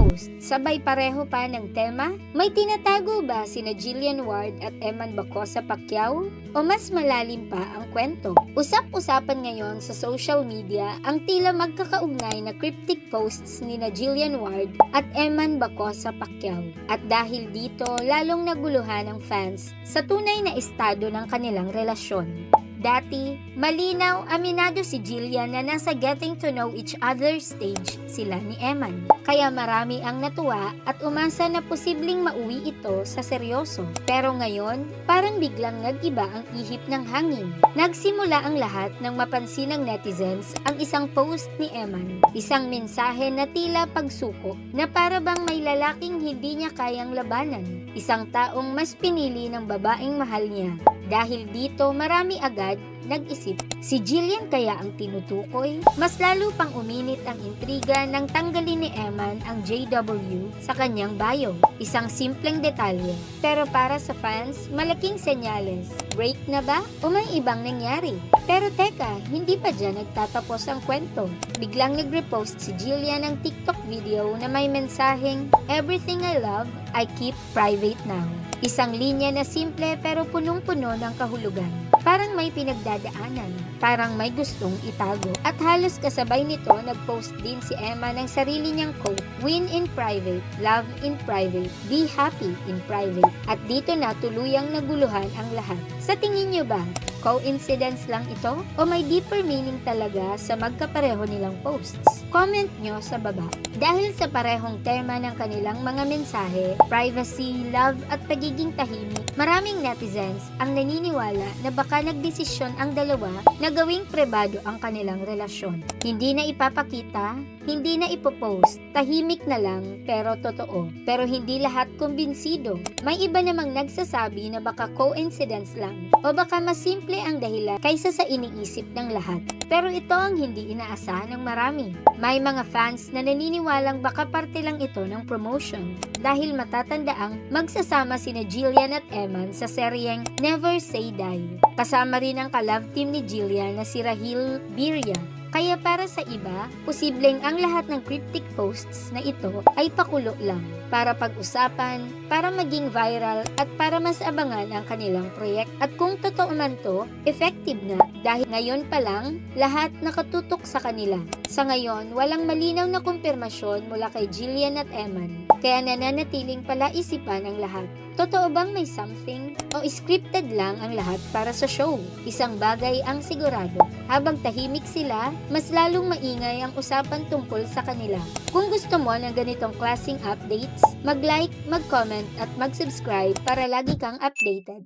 post, sabay pareho pa ng tema? May tinatago ba sina Jillian Ward at Eman Bacosa Pacquiao? O mas malalim pa ang kwento? Usap-usapan ngayon sa social media ang tila magkakaugnay na cryptic posts ni na Jillian Ward at Eman Bacosa Pacquiao. At dahil dito, lalong naguluhan ang fans sa tunay na estado ng kanilang relasyon. Dati, malinaw aminado si Jillian na nasa getting to know each other stage sila ni Eman. Kaya marami ang natuwa at umasa na posibleng mauwi ito sa seryoso. Pero ngayon, parang biglang nag-iba ang ihip ng hangin. Nagsimula ang lahat nang mapansin ng netizens ang isang post ni Eman. Isang mensahe na tila pagsuko na para bang may lalaking hindi niya kayang labanan. Isang taong mas pinili ng babaeng mahal niya. Dahil dito, marami agad nag-isip, si Jillian kaya ang tinutukoy? Mas lalo pang uminit ang intriga nang tanggalin ni Eman ang JW sa kanyang bio. Isang simpleng detalye. Pero para sa fans, malaking senyales. Break na ba? O may ibang nangyari? Pero teka, hindi pa dyan nagtatapos ang kwento. Biglang nag-repost si Jillian ng TikTok video na may mensaheng, "Everything I love, I keep private now." Isang linya na simple pero punong-puno ng kahulugan. Parang may pinagdadaanan, parang may gustong itago. At halos kasabay nito, nag-post din si Emma ng sarili niyang quote, "Win in private, love in private, be happy in private." At dito na tuluyang naguluhan ang lahat. Sa tingin niyo ba, coincidence lang ito? O may deeper meaning talaga sa magkapareho nilang posts? Comment nyo sa baba. Dahil sa parehong tema ng kanilang mga mensahe, privacy, love at pagiging tahimik, maraming netizens ang naniniwala na baka nagdesisyon ang dalawa na gawing pribado ang kanilang relasyon. Hindi na ipapakita, hindi na ipopost, tahimik na lang pero totoo. Pero hindi lahat kumbinsido. May iba namang nagsasabi na baka coincidence lang o baka mas simple ang dahilan kaysa sa iniisip ng lahat. Pero ito ang hindi inaasahan ng marami. May mga fans na naniniwalang baka parte lang ito ng promotion dahil matatandaang magsasama sina Jillian at Eman sa seryeng Never Say Die. Kasama rin ang ka-love team ni Jillian na si Rahil Birya. Kaya para sa iba, posibleng ang lahat ng cryptic posts na ito ay pakulo lang para pag-usapan, para maging viral at para mas abangan ang kanilang proyekt. At kung totoo man to, effective na dahil ngayon pa lang lahat nakatutok sa kanila. Sa ngayon, walang malinaw na kumpirmasyon mula kay Jillian at Eman, kaya nananatiling palaisipan ang lahat. Totoo bang may something? O scripted lang ang lahat para sa show? Isang bagay ang sigurado. Habang tahimik sila, mas lalong maingay ang usapan tungkol sa kanila. Kung gusto mo ng ganitong klaseng updates, mag-like, mag-comment at mag-subscribe para lagi kang updated.